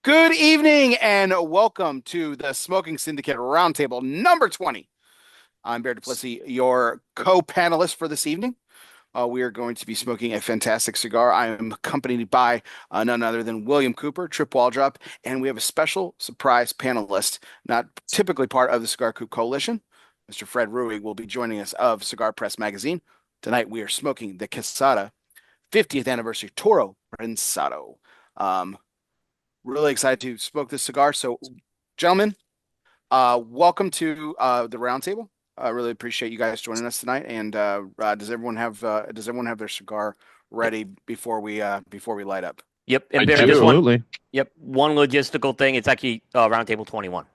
Good evening and welcome to the Smoking Syndicate Roundtable number 20. I'm Bear Duplessis, your co-panelist for this evening. We are going to be smoking a fantastic cigar. I am accompanied by none other than William Cooper, Trip Waldrop, and we have a special surprise panelist, not typically part of the Cigar Coop Coalition. Mr. Fred Rewey will be joining us of Cigar Press magazine. Tonight we are smoking the Quesada 50th anniversary Toro Prensado. Really excited to smoke this cigar. So, gentlemen, welcome to the roundtable. I really appreciate you guys joining us tonight. And does everyone have their cigar ready before we light up? Yep, I and Bear, do. just one. Absolutely. Yep, one logistical thing. It's actually Roundtable 21.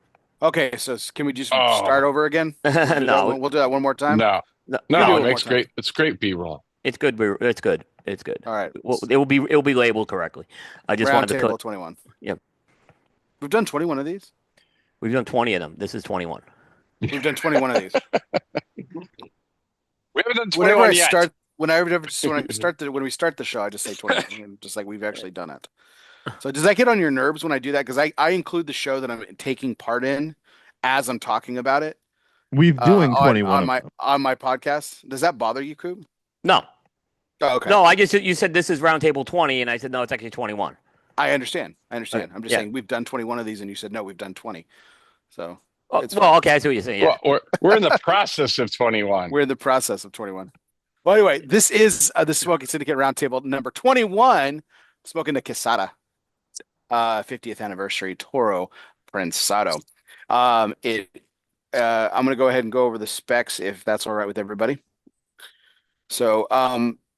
Okay, so can we just start Oh, over again? We'll do that one more time. no, No, You can do it no, one it more makes time. great. It's great B-roll. it's good. It's good. It's good. All right. Well, it will be labeled correctly. I just wanted to Roundtable put. 21. Yep, We've done 21 of these. we've done 20 of them. This is 21. We've done 21 of these. We haven't done Whenever 21 I yet. start, when we start the show, I just say 21, just like we've actually done it. So does that get on your nerves when I do that? Because I include the show that I'm taking part in as I'm talking about it We've doing on 21 my of them. on my podcast. Does that bother you, Coop? No, Oh, okay. no. You said this is Roundtable 20, and I said no, it's actually 21. I understand. I'm just Yeah. saying we've done 21 of these, and you said no, we've done 20. So Oh, it's well, fine. okay, I see what you're saying. Yeah. Well, we're in the process of 21. We're in the process of 21. Well, anyway, this is the Smoking Syndicate Roundtable number 21, smoking the Quesada 50th anniversary Toro Prensado. I'm going to go ahead and go over the specs if that's all right with everybody. So,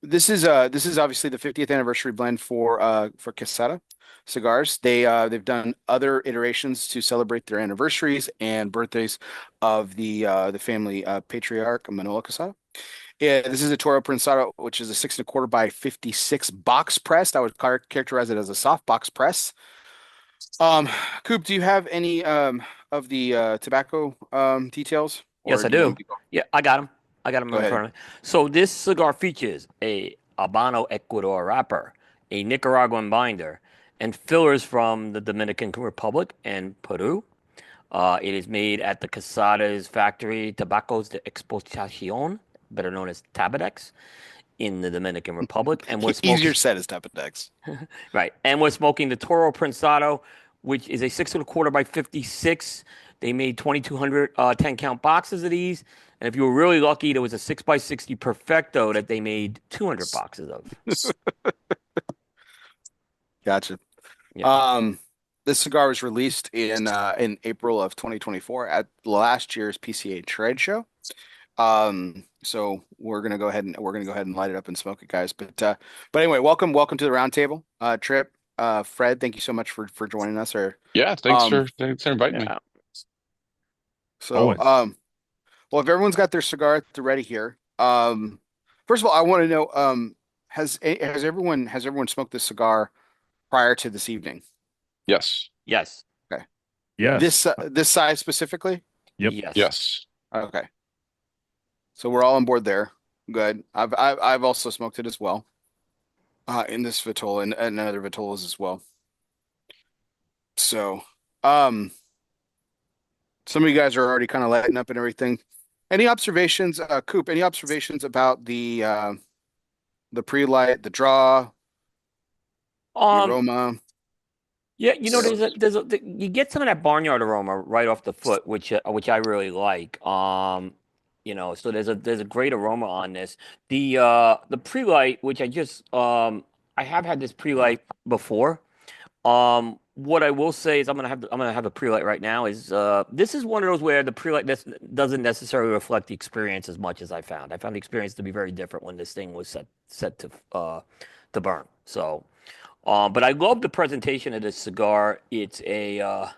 this is obviously the 50th anniversary blend for Quesada cigars. They've done other iterations to celebrate their anniversaries and birthdays of the family patriarch Manuel Quesada. Yeah, this is a Toro Prensado, which is a 6 1/4 by 56 box pressed. I would characterize it as a soft box press. Coop, do you have any of the tobacco details? Yes, Or I do you want do. me to go? Yeah, I got them. I got them Go in ahead. front of me. So this cigar features a Habano Ecuador wrapper, a Nicaraguan binder, and fillers from the Dominican Republic and Peru. It is made at the Quesada's factory, Tabacos de Exportación, better known as TABADEX, in the Dominican Republic, and we're smoking. Easier said as Tabatax. Right. And we're smoking the Toro Prensado, which is a 6 1/4 by 56. They made 2,200 10 count boxes of these. And if you were really lucky, there was a 6 by 60 Perfecto that they made 200 boxes of. Gotcha. Yeah. This cigar was released in April of 2024 at last year's PCA trade show. So we're gonna go ahead and light it up and smoke it, guys. But anyway, welcome to the roundtable. Trip, Fred, thank you so much for joining us. Yeah, Um, thanks for inviting me. Yeah. so Always. well, if everyone's got their cigar at the ready here, first of all, I want to know, has everyone smoked this cigar prior to this evening? Yes, Yes. Okay. Yes. This size specifically? Yep. Yes. yes. Okay. So we're all on board there. Good. I've also smoked it as well. In this Vitola and other Vitolas as well. So, some of you guys are already kind of lighting up and everything. Any observations, Coop? Any observations about the pre-light, the draw, the Um, aroma? yeah, you get some of that barnyard aroma right off the foot, which I really like. So there's a great aroma on this. The pre-light, which I have had this pre-light before. What I will say is I'm gonna have a pre-light right now. This is one of those where the pre-light doesn't necessarily reflect the experience as much as I found. I found the experience to be very different when this thing was set to burn. So, but I love the presentation of this cigar. The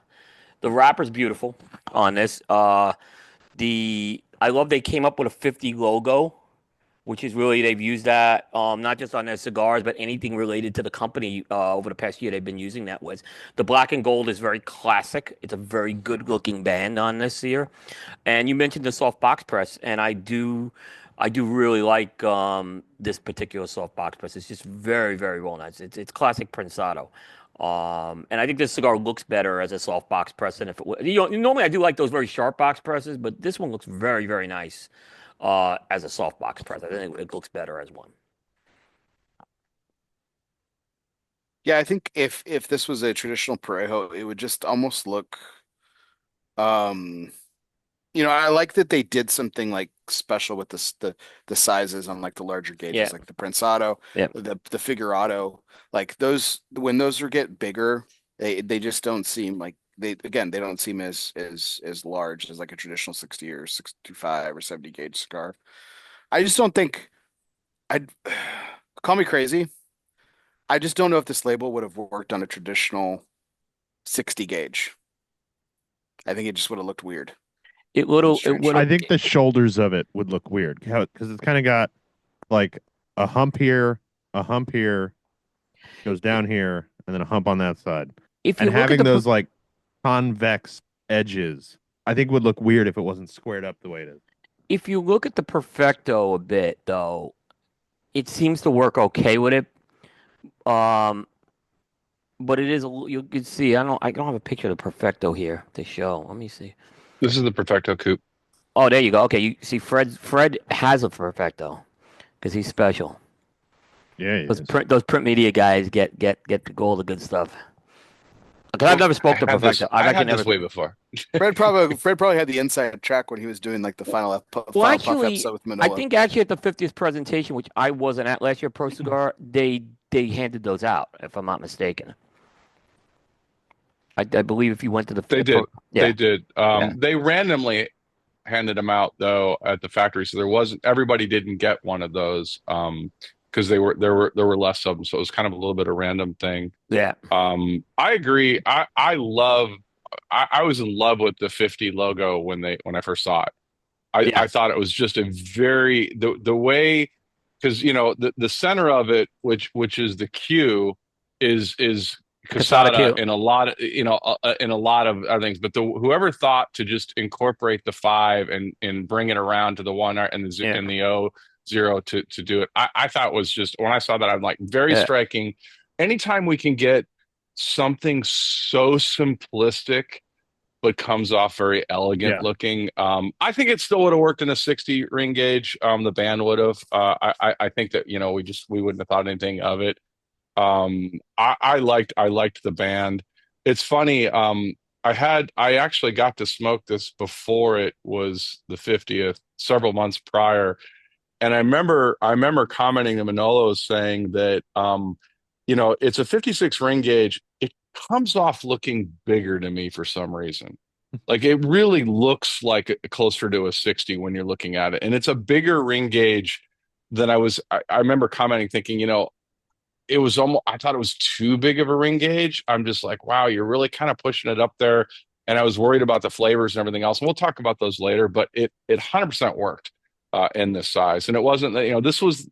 wrapper's beautiful on this. I love they came up with a 50 logo, which is really they've used that not just on their cigars, but anything related to the company over the past year they've been using that with. The black and gold is very classic. It's a very good looking band on this here. And you mentioned the soft box press, and I do really like this particular soft box press. It's just very, very well nice. It's classic Prensado. And I think this cigar looks better as a soft box press than if it was. Normally I do like those very sharp box presses, but this one looks very, very nice as a soft box press. I think it looks better as one. Yeah, I think if this was a traditional Parejo, it would just almost look um I like that they did something like special with the sizes on like the larger Yeah, gauges, like the Prensado, yeah. the Figurado, like those when those are get bigger, they just don't seem like they don't seem as large as like a traditional 60 or 65 or 70 gauge cigar. I just don't think I'd call me crazy. I just don't know if this label would have worked on a traditional 60 gauge. I think it just would have looked weird It and would strange. I have. think the shoulders of it would look weird because it's kind of got like a hump here, goes down here, and then a hump on that side. If And you look at having the those like convex edges, I think would look weird if it wasn't squared up the way it is. if you look at the Perfecto a bit though, it seems to work okay with it. Um, but it is you can see. I don't have a picture of the Perfecto here to show. Let me see. This is the Perfecto Coupe. Oh, there you go. Okay, you see, Fred has a Perfecto because he's special. Yeah, he Those is. print media guys get all the good stuff. Because I've never spoke to Perfecto. I had this way before. Fred probably had the inside track when he was doing like the final Well, final puff actually, episode with I Manolo. think actually at the 50th presentation, which I wasn't at last year, Pro Cigar, they handed those out, if I'm not mistaken. I believe if you went to the They did. yeah. They did. Yeah. They randomly handed them out though at the factory, so everybody didn't get one of those because there were less of them, so it was kind of a little bit of random thing. Yeah. I agree. I was in love with the 50 logo when I first saw it. Yeah. I thought it was just a very the way because the center of it, which is the Q, is Quesada Casada Q. in a lot of in a lot of other things. But whoever thought to just incorporate the 5 and bring it around to the 1 and the Yeah. and the O0 to do it, I thought was just when I saw that I'm like very Yeah. striking. Anytime we can get something so simplistic but comes off very elegant looking. I think it still would have worked in a 60 ring gauge. The band would have. I think that we wouldn't have thought anything of it. I liked the band. It's funny. I actually got to smoke this before it was the 50th, several months prior, and I remember commenting to Manolo saying that it's a 56 ring gauge. It comes off looking bigger to me for some reason. Like it really looks like closer to a 60 when you're looking at it. And it's a bigger ring gauge than I remember commenting thinking, it was almost, I thought it was too big of a ring gauge. I'm just like, wow, you're really kind of pushing it up there. And I was worried about the flavors and everything else. And we'll talk about those later, but it 100% worked in this size. And it wasn't, this was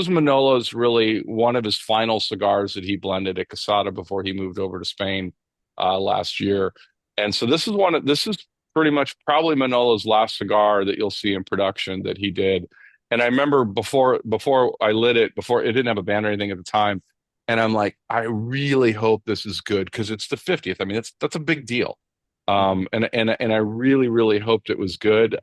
Manolo's really one of his final cigars that he blended at Quesada before he moved over to Spain last year. And so this is pretty much probably Manolo's last cigar that you'll see in production that he did. And I remember before I lit it, before it didn't have a band or anything at the time, and I'm like, I really hope this is good because it's the 50th. I mean, that's a big deal. And I really, really hoped it was good.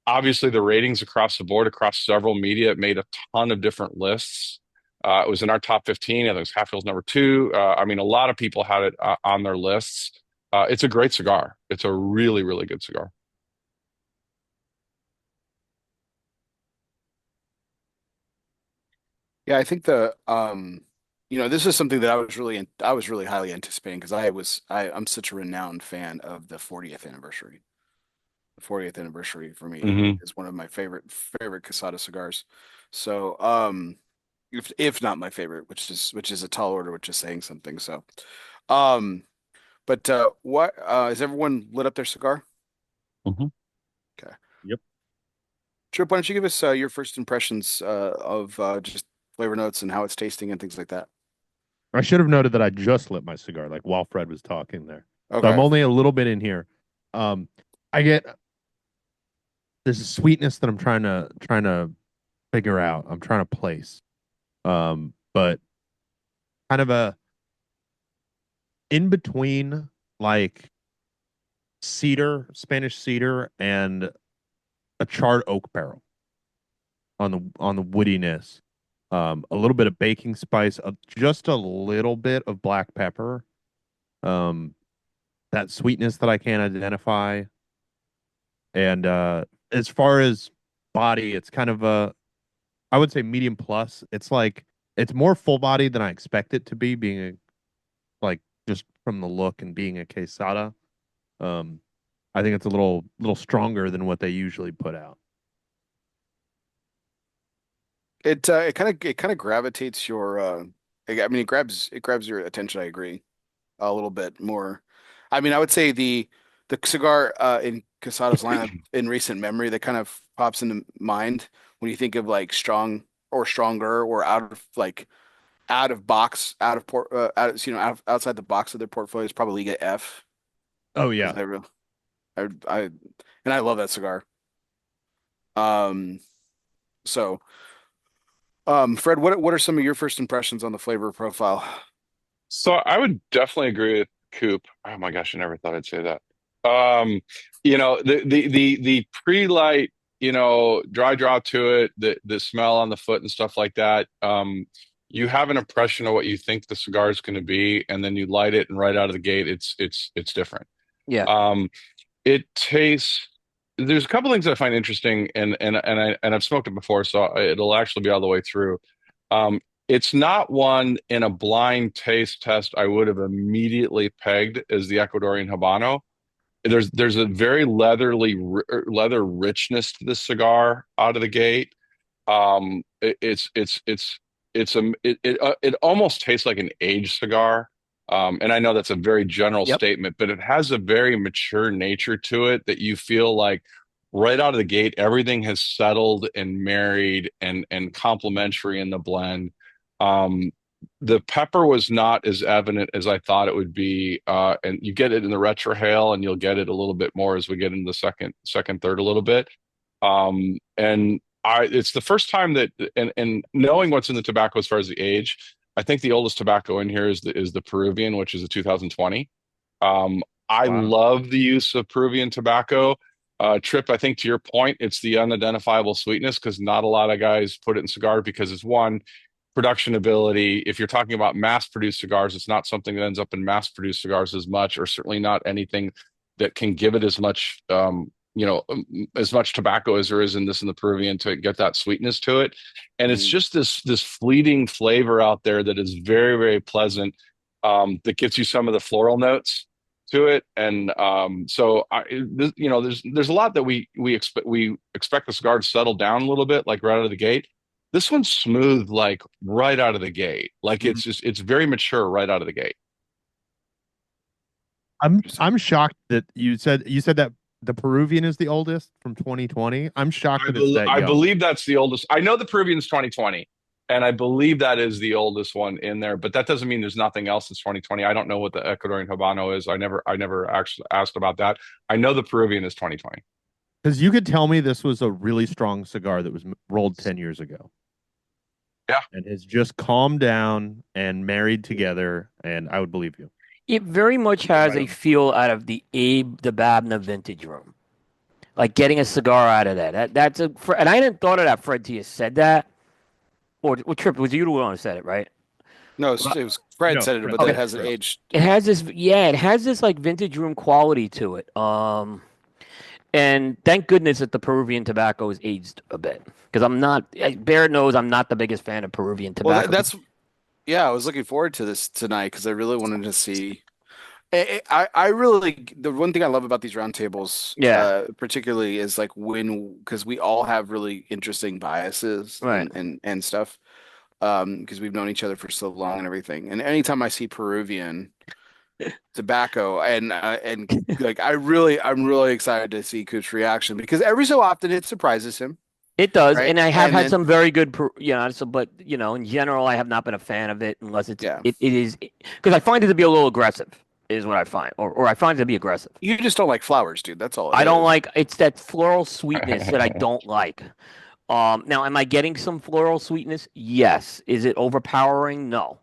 Obviously, the ratings across the board, across several media, it made a ton of different lists. It was in our top 15. I think it was Half Hill's number 2. I mean, a lot of people had it on their lists. It's a great cigar. It's a really, really good cigar. Yeah, I think this is something that I was really highly anticipating because I'm such a renowned fan of the 40th anniversary. The 40th anniversary for me Mm-hmm. is one of my favorite Casada cigars. So, if not my favorite, which is a tall order, which is saying something. So, um, but what has everyone lit up their cigar? Mm-hmm. Okay. Yep. Trip, why don't you give us your first impressions of just flavor notes and how it's tasting and things like that? I should have noted that I just lit my cigar, like while Fred was talking there. So I'm Okay. only a little bit in here. I get there's a sweetness that I'm trying to figure out. I'm trying to place. But kind of in between like Spanish cedar, and a charred oak barrel on the woodiness. A little bit of baking spice, just a little bit of black pepper. That sweetness that I can't identify. And as far as body, it's kind of I would say medium plus. It's more full body than I expect it to be, just from the look and being a quesada. I think it's a little stronger than what they usually put out. It kind of gravitates your I mean it grabs your attention, I agree, a little bit more. I mean, I would say the cigar in Quesada's lineup in recent memory that kind of pops into mind when you think of like strong or stronger or outside the box of their portfolio is probably Liga F. Oh 'Cause yeah. I and I love that cigar. Um so Fred, what are some of your first impressions on the flavor profile? So I would definitely agree with Coop. Oh my gosh, I never thought I'd say that. Um, the pre-light, dry draw to it, the smell on the foot and stuff like that. You have an impression of what you think the cigar is going to be, and then you light it, and right out of the gate, it's different. Yeah. It tastes. There's a couple things I find interesting, and I've smoked it before, so it'll actually be all the way through. Um, it's not one in a blind taste test I would have immediately pegged as the Ecuadorian Habano. There's a very leather richness to the cigar out of the gate. It almost tastes like an aged cigar. And I know that's a very general Yep. statement, but it has a very mature nature to it that you feel like right out of the gate, everything has settled and married and complementary in the blend. Um, the pepper was not as evident as I thought it would be, and you get it in the retrohale, and you'll get it a little bit more as we get into the second, third a little bit. And it's the first time that, and knowing what's in the tobacco as far as the age, I think the oldest tobacco in here is the Peruvian, which is a 2020. I Wow. love the use of Peruvian tobacco. Trip, I think to your point, it's the unidentifiable sweetness because not a lot of guys put it in cigar because it's one, production ability. If you're talking about mass produced cigars, it's not something that ends up in mass produced cigars as much, or certainly not anything that can give it as much, as much tobacco as there is in the Peruvian to get that sweetness to it. And it's just this fleeting flavor out there that is very, very pleasant, that gives you some of the floral notes to it. And there's a lot that we expect the cigar to settle down a little bit, like right out of the gate. This one's smooth, like right out of the gate. Like it's very mature right out of the gate. I'm shocked that you said that the Peruvian is the oldest from 2020. I'm shocked that it's that I young. believe that's the oldest. I know the Peruvian's 2020, and I believe that is the oldest one in there. But that doesn't mean there's nothing else that's 2020. I don't know what the Ecuadorian Habano is. I never actually asked about that. I know the Peruvian is 2020. Because you could tell me this was a really strong cigar that was rolled 10 years ago. Yeah. And has just calmed down and married together, and I would believe you. It very much has a feel out of the Abe Dababna vintage room, like getting a cigar out of that. And I hadn't thought of that, Fred, till you said that. Or Trip, was you the one who said it, right? No, it was Fred No, said it, Fred. but Okay. that has an age. It has this like vintage room quality to it. And thank goodness that the Peruvian tobacco is aged a bit, because Barrett knows I'm not the biggest fan of Peruvian Well, tobacco. yeah, I was looking forward to this tonight because I really wanted to see. I really, the one thing I love about these roundtables, Yeah. particularly is like because we all have really interesting biases Right. and stuff, because we've known each other for so long and everything. And anytime I see Peruvian tobacco and like I'm really excited to see Coop's reaction because every so often it surprises him, It does, right? and I have And had then some very good, but in general, I have not been a fan of it unless yeah, it is because I find it to be a little aggressive, is what I find, or I find it to be aggressive. you just don't like flowers, dude. That's all it I don't is. like it's that floral sweetness that I don't like. Now, am I getting some floral sweetness? Yes. Is it overpowering? No.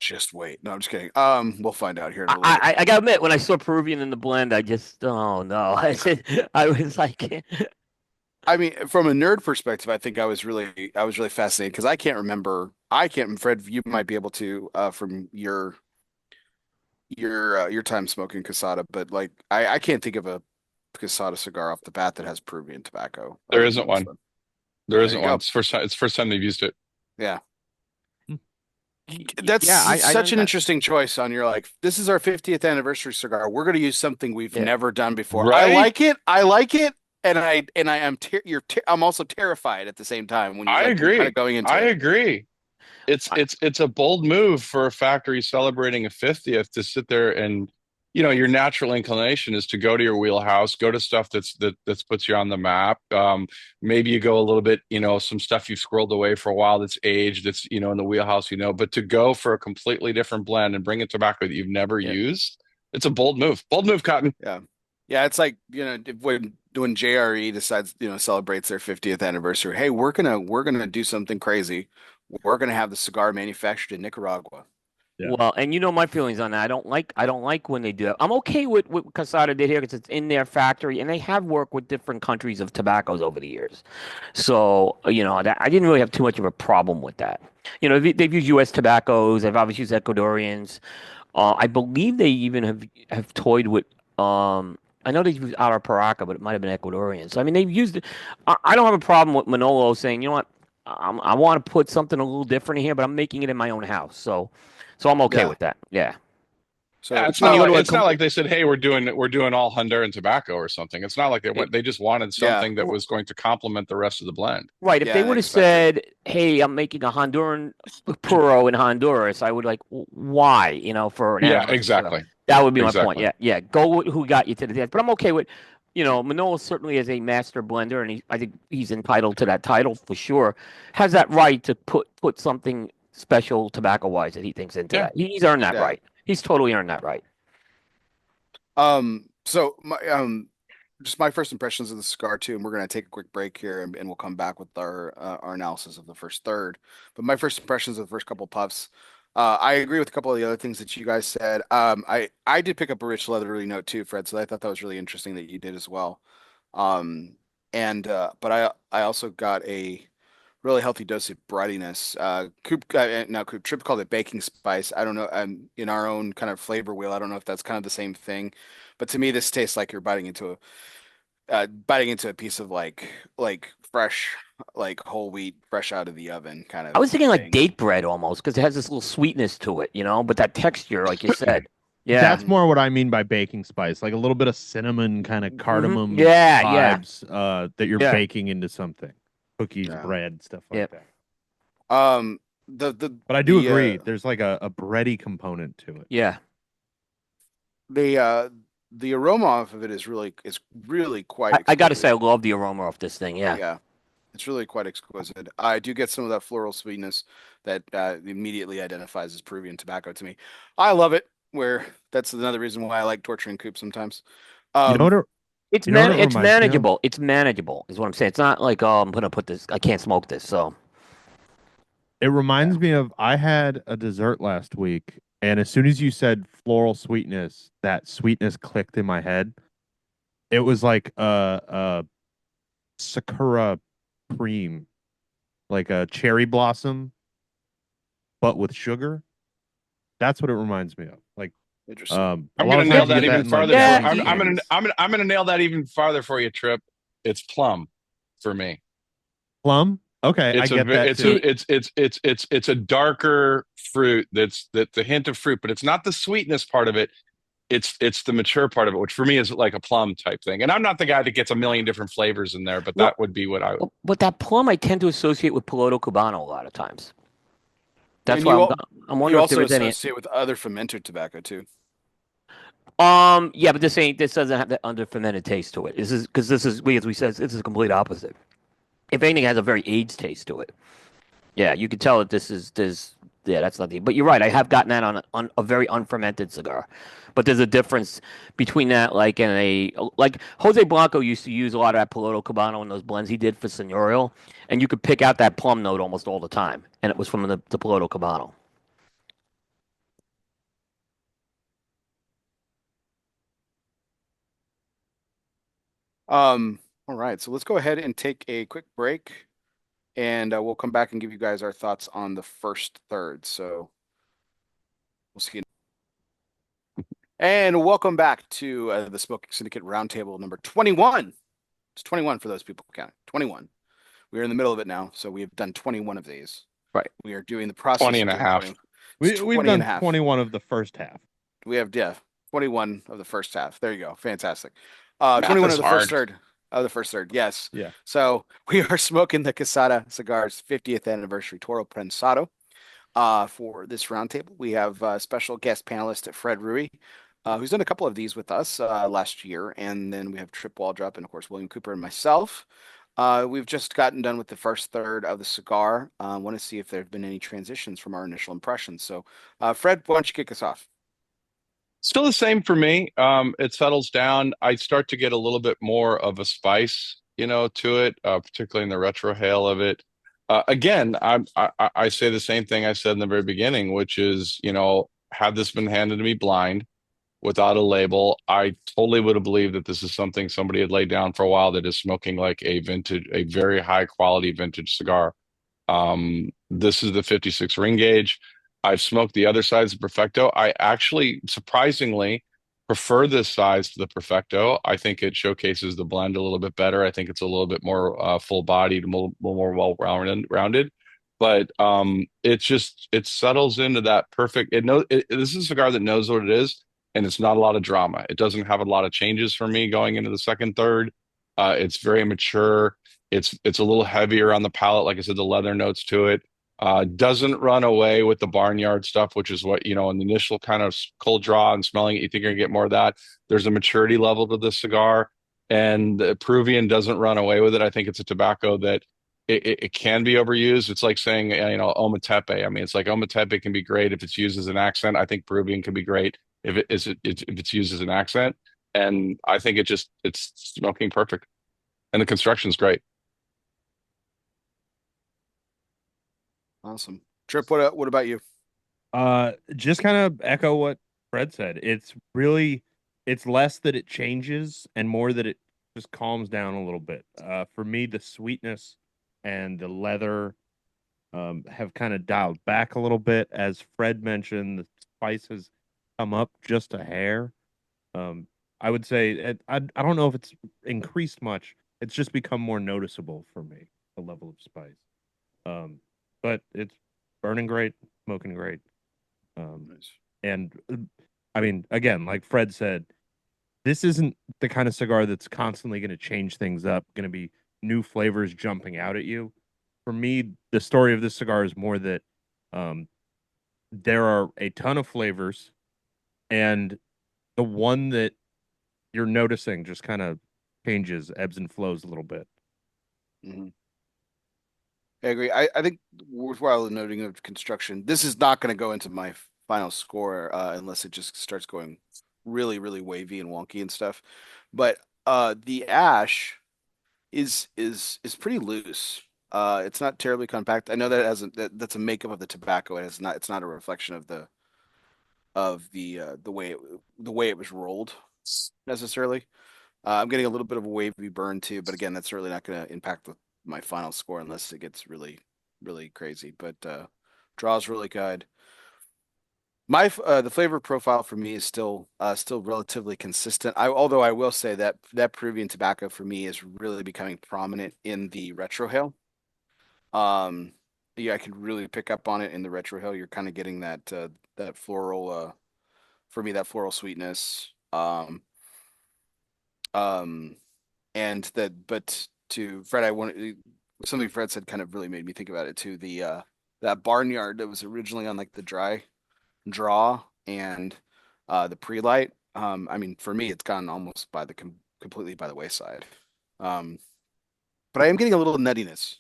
Just wait. No, I'm just kidding. We'll find out here in a little bit. I gotta admit, when I saw Peruvian in the blend, I just, oh no, I was like, I mean, from a nerd perspective, I think I was really fascinated because I can't remember. I can't. Fred, you might be able to from your time smoking Casada, but like I can't think of a Casada cigar off the bat that has Peruvian tobacco. There isn't one. There There isn't you go. one. It's first time they've used it. Yeah. That's yeah, such an interesting choice on your like, this is our 50th anniversary cigar. We're going to use something we've Yeah. never done before. Right? I like it. I like it. And I am I'm also terrified at the same time when I you're agree. kind of going into I it. agree. It's a bold move for a factory celebrating a 50th to sit there and, your natural inclination is to go to your wheelhouse, go to stuff that puts you on the map. Maybe you go a little bit, some stuff you've squirreled away for a while that's aged, that's, in the wheelhouse, but to go for a completely different blend and bring in tobacco that you've never used, it's a bold move. Bold move, Cotton. Yeah. Yeah, it's like, when JRE decides, celebrates their 50th anniversary, hey, we're gonna do something crazy. We're gonna have the cigar manufactured in Nicaragua. Yeah. well, and my feelings on that. I don't like when they do that. I'm okay with what Quesada did here because it's in their factory, and they have worked with different countries of tobaccos over the years. So, that I didn't really have too much of a problem with that. They've used U.S. tobaccos. They've obviously used Ecuadorians. I believe they even have toyed with. I know they've used Arapiraca, but it might have been Ecuadorian. So I mean, they've used it. I don't have a problem with Manolo saying, you know what, I want to put something a little different in here, but I'm making it in my own house. So I'm okay with that. Yeah. So Yeah, it's no, not like they said, "Hey, we're doing all Honduran tobacco or something." It's not like they just wanted something that was going to complement the rest of the blend. Right. If they would have said, "Hey, I'm making a Honduran puro in Honduras," I would like, why? For an anniversary. Exactly. That would be my point. Yeah. Go with who got you to the dance. But I'm okay with, Manolo certainly is a master blender, and I think he's entitled to that title for sure. Has that right to put something special tobacco wise that he thinks into that. He's earned that right. He's totally earned that right. So just my first impressions of the cigar too, and we're gonna take a quick break here, and we'll come back with our analysis of the first third. But my first impressions of the first couple puffs, I agree with a couple of the other things that you guys said. I did pick up a rich leathery note too, Fred. So I thought that was really interesting that you did as well. And but I also got a really healthy dose of breadiness. Coop Trip called it baking spice. I don't know. In our own kind of flavor wheel, I don't know if that's kind of the same thing, but to me, this tastes like you're biting into a piece of like fresh, like whole wheat, fresh out of the oven kind of. I was thinking like thing. date bread almost because it has this little sweetness to it, but that texture, like you said. Yeah, that's more what I mean by baking spice, like a little bit of cinnamon, kind of cardamom vibes that you're baking into something, cookies, bread, stuff like that. But I do agree. There's like a bready component to it. Yeah. The aroma off of it is really quite. I got to say, I love the aroma off this thing. Yeah. Yeah. It's really quite exquisite. I do get some of that floral sweetness that immediately identifies as Peruvian tobacco to me. I love it. That's another reason why I like torturing Coop sometimes. It's manageable. It's manageable, is what I'm saying. It's not like, I'm gonna put this. I can't smoke this. So it reminds me of, I had a dessert last week, and as soon as you said floral sweetness, that sweetness clicked in my head. It was like a Sakura cream, like a cherry blossom, but with sugar. That's what it reminds me of. Like, interesting. I'm gonna nail that even farther. I'm gonna nail that even farther for you, Trip. It's plum for me. Plum? Okay, I get that too. It's a darker fruit that's a hint of fruit, but it's not the sweetness part of it. It's the mature part of it, which for me is like a plum type thing. And I'm not the guy that gets a million different flavors in there, but that would be what I would. But that plum I tend to associate with Piloto Cubano a lot of times. That's why I'm wondering if there's any. You also associate with other fermented tobacco too. Yeah, but this doesn't have that under fermented taste to it. This is as we said, this is a complete opposite. If anything, it has a very aged taste to it. Yeah, you can tell that that's nothing. But you're right. I have gotten that on a very unfermented cigar. But there's a difference between that, like Jose Blanco used to use a lot of that Piloto Cubano in those blends he did for Señorial, and you could pick out that plum note almost all the time, and it was from the Piloto Cubano. All right, so let's go ahead and take a quick break, and we'll come back and give you guys our thoughts on the first third. So we'll see you. And welcome back to the Smoking Syndicate Roundtable number 21. It's 21 for those people counting. 21. We're in the middle of it now, so we have done 21 of these. Right. We are doing the process 20 of and a doing half. 20. We've 20 done and a half. 21 of the first half. We have 21 of the first half. There you go. Fantastic. Math 21 is of the hard. first third. Of the first third, yes. Yeah. So we are smoking the Quesada Cigars 50th anniversary Toro Prensado. For this roundtable, we have special guest panelist Fred Rewey, who's done a couple of these with us last year, and then we have Trip Waldrop and of course William Cooper and myself. We've just gotten done with the first third of the cigar. I want to see if there have been any transitions from our initial impressions. So, Fred, why don't you kick us off? Still the same for me. It settles down. I start to get a little bit more of a spice, to it, particularly in the retrohale of it. Again, I say the same thing I said in the very beginning, which is, had this been handed to me blind without a label, I totally would have believed that this is something somebody had laid down for a while that is smoking like a very high quality vintage cigar. This is the 56 ring gauge. I've smoked the other sides of Perfecto. I actually surprisingly prefer this size to the Perfecto. I think it showcases the blend a little bit better. I think it's a little bit more full bodied, a little more well rounded. But it settles into that perfect. This is a cigar that knows what it is, and it's not a lot of drama. It doesn't have a lot of changes for me going into the second third. It's very mature. It's a little heavier on the palate. Like I said, the leather notes to it. Doesn't run away with the barnyard stuff, which is what, in the initial kind of cold draw and smelling it, you think you're gonna get more of that. There's a maturity level to this cigar, and the Peruvian doesn't run away with it. I think it's a tobacco that it can be overused. It's like saying, Ometepe. I mean, it's like Ometepe can be great if it's used as an accent. I think Peruvian can be great if it's used as an accent. And I think it's smoking perfect. And the construction's great. Awesome. Trip, what about you? Just kind of echo what Fred said. It's less that it changes and more that it just calms down a little bit. For me, the sweetness and the leather have kind of dialed back a little bit. As Fred mentioned, the spices come up just a hair. I would say I don't know if it's increased much. It's just become more noticeable for me, the level of spice. But it's burning great, smoking great. Nice. And I mean, again, like Fred said, this isn't the kind of cigar that's constantly going to change things up, going to be new flavors jumping out at you. For me, the story of this cigar is more that there are a ton of flavors, and the one that you're noticing just kind of changes, ebbs and flows a little bit. Mm-hmm. I agree. I think worthwhile noting of construction. This is not going to go into my final score unless it just starts going really, really wavy and wonky and stuff. But the ash is pretty loose. It's not terribly compact. I know that that's a makeup of the tobacco. It's not a reflection of the way it was rolled necessarily. I'm getting a little bit of a wavy burn too, but again, that's really not going to impact my final score unless it gets really, really crazy. But draw's really good. The flavor profile for me is still relatively consistent. Although I will say that Peruvian tobacco for me is really becoming prominent in the retrohale. Yeah, I can really pick up on it in the retrohale. You're kind of getting that floral for me, that floral sweetness. Um, and that, but to Fred, something Fred said kind of really made me think about it too. That barnyard that was originally on like the dry draw and the pre-light. I mean, for me, it's gone almost completely by the wayside. Um, but I am getting a little nuttiness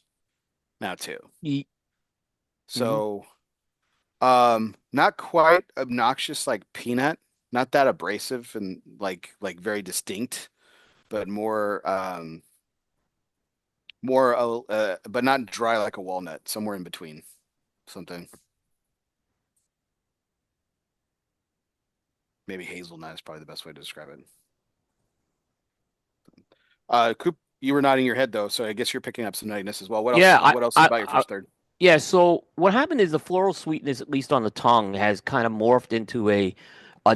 now too. So, not quite obnoxious like peanut, not that abrasive and like very distinct, but but not dry like a walnut, somewhere in between something. Maybe hazelnut is probably the best way to describe it. Coop, you were nodding your head though, so I guess you're picking up some nuttiness as well. What else? Yeah, What else about your first third? yeah. So what happened is the floral sweetness, at least on the tongue, has kind of morphed into a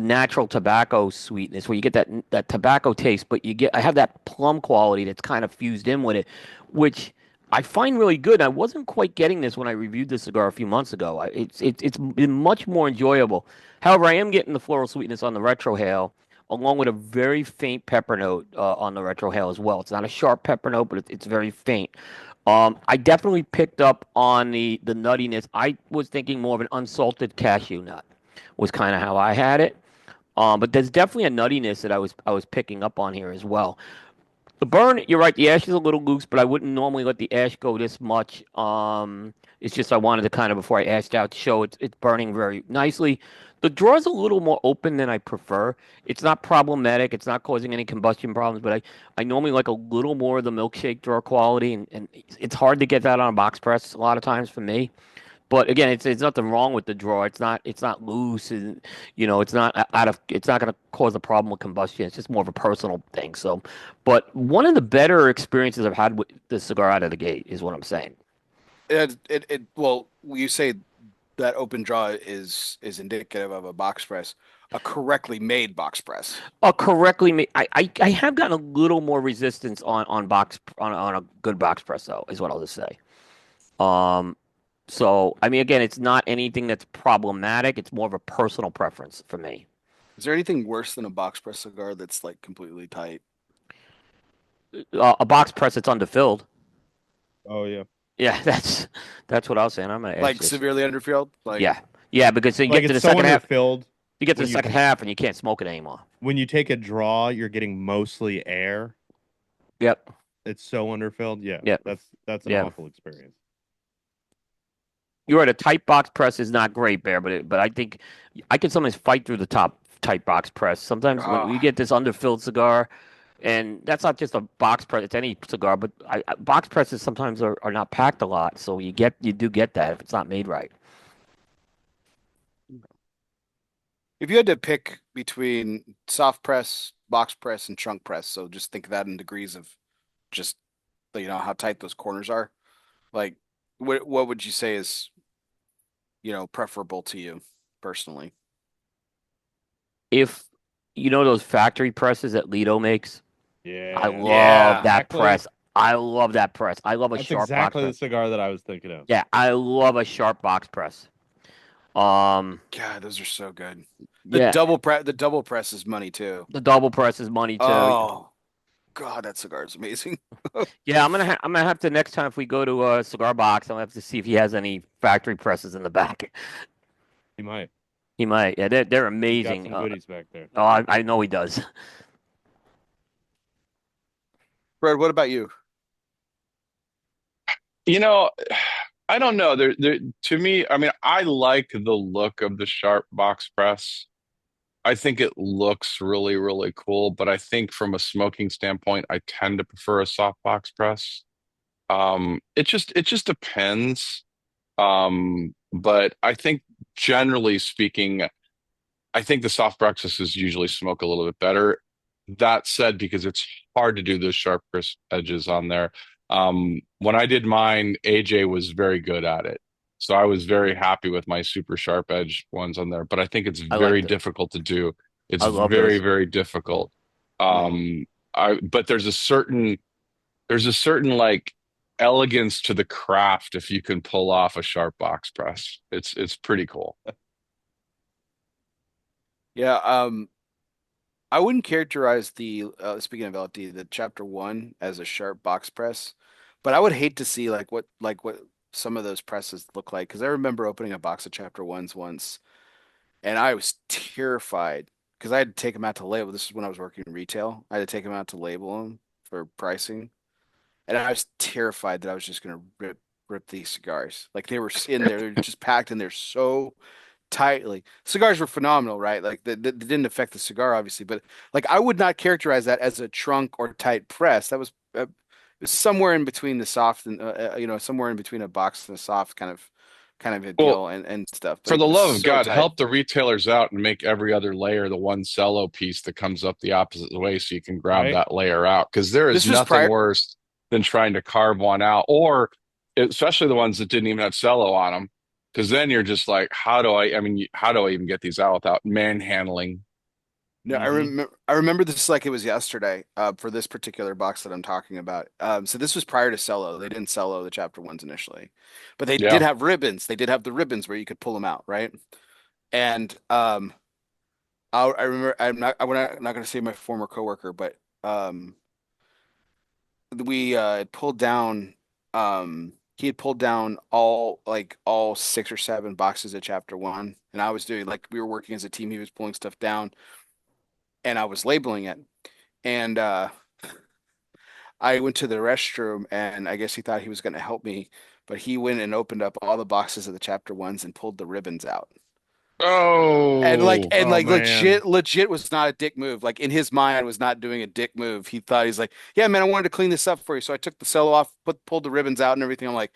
natural tobacco sweetness where you get that tobacco taste, but I have that plum quality that's kind of fused in with it, which I find really good. I wasn't quite getting this when I reviewed this cigar a few months ago. It's been much more enjoyable. However, I am getting the floral sweetness on the retrohale, along with a very faint pepper note on the retrohale as well. It's not a sharp pepper note, but it's very faint. I definitely picked up on the nuttiness. I was thinking more of an unsalted cashew nut was kind of how I had it. But there's definitely a nuttiness that I was picking up on here as well. The burn, you're right. The ash is a little loose, but I wouldn't normally let the ash go this much. It's just I wanted to kind of before I ashed out to show it's burning very nicely. The draw is a little more open than I prefer. It's not problematic. It's not causing any combustion problems, but I normally like a little more of the milkshake draw quality, and it's hard to get that on a box press a lot of times for me. But again, it's nothing wrong with the drawer. It's not loose, and it's not out of. It's not going to cause a problem with combustion. It's just more of a personal thing. So, but one of the better experiences I've had with the cigar out of the gate is what I'm saying. Well, you say that open draw is indicative of a box press, a correctly made box press. Correctly made. I have gotten a little more resistance on a good box press though, is what I'll just say. Um, So, I mean, again, it's not anything that's problematic. It's more of a personal preference for me. Is there anything worse than a box press cigar that's like completely tight? A box press that's underfilled. Oh yeah. Yeah, that's what I was saying. I'm gonna ask Like this. severely underfilled? Like Yeah, because you Like get to the it's so second half, underfilled. you get to when the you second half, and you can't smoke it anymore. when you take a draw, you're getting mostly air. Yep. It's so underfilled. Yeah, Yep. that's an Yeah. awful experience. You're right. A tight box press is not great, Bear, but I think I can sometimes fight through the top tight box press. Sometimes when you get this underfilled cigar, and that's not just a box press; it's any cigar. But box presses sometimes are not packed a lot, so you do get that if it's not made right. if you had to pick between soft press, box press, and trunk press, so just think of that in degrees of just how tight those corners are. Like, what would you say is preferable to you personally? If you know those factory presses that Lido makes, Yeah, I love Yeah. that Exactly. press. I love that press. I love a That's sharp exactly box the press. cigar that I was thinking of. Yeah, I love a sharp box press. God, those are so good. The Yeah, double press is money too. the double press is money too. Oh God, that cigar is amazing. Yeah, I'm gonna have to next time if we go to a cigar box, I'm gonna have to see if he has any factory presses in the back. You might. He might. Yeah, they're He's got amazing. some goodies back there. Oh, I know he does. Fred, what about you? You know, I don't know. To me, I mean, I like the look of the sharp box press. I think it looks really, really cool, but I think from a smoking standpoint, I tend to prefer a soft box press. It just depends. But I think generally speaking, I think the soft boxes usually smoke a little bit better. That said, because it's hard to do those sharp crisp edges on there. When I did mine, AJ was very good at it. So I was very happy with my super sharp edge ones on there, but I think it's I like very that. difficult to do. It's I love very, those. very difficult. But there's a certain like elegance to the craft if you can pull off a sharp box press. It's pretty cool. Yeah, I wouldn't characterize the speaking of LFD, the chapter one as a sharp box press, but I would hate to see like what some of those presses look like because I remember opening a box of chapter ones once and I was terrified because I had to take them out to label. This is when I was working in retail. I had to take them out to label them for pricing, and I was terrified that I was just gonna rip these cigars. Like they were in there, they're just packed in there so tightly. Cigars were phenomenal, right? Like that didn't affect the cigar, obviously, but like I would not characterize that as a trunk or tight press. That was it was somewhere in between the soft and somewhere in between a box and a soft kind of a Well, deal and stuff. But for it the was love of so God, tight. help the retailers out and make every other layer the one cello piece that comes up the opposite way so you can grab Right. that layer out. Because there is This was nothing prior. worse than trying to carve one out, or especially the ones that didn't even have cello on them. Because then you're just like, how do I even get these out without manhandling? No, I remember this like it was yesterday, for this particular box that I'm talking about. So this was prior to cello. They didn't cello the chapter ones initially, but they did Yeah. have ribbons. They did have the ribbons where you could pull them out, right? And I remember I'm not going to say my former coworker, but we had pulled down he had pulled down all 6 or 7 boxes of chapter one, and I was doing like we were working as a team. He was pulling stuff down, and I was labeling it, and I went to the restroom, and I guess he thought he was going to help me, but he went and opened up all the boxes of the chapter ones and pulled the ribbons out. Oh, And Oh like man. legit was not a dick move. Like in his mind was not doing a dick move. He thought he's like, yeah, man, I wanted to clean this up for you. So I took the cello off, pulled the ribbons out and everything. I'm like,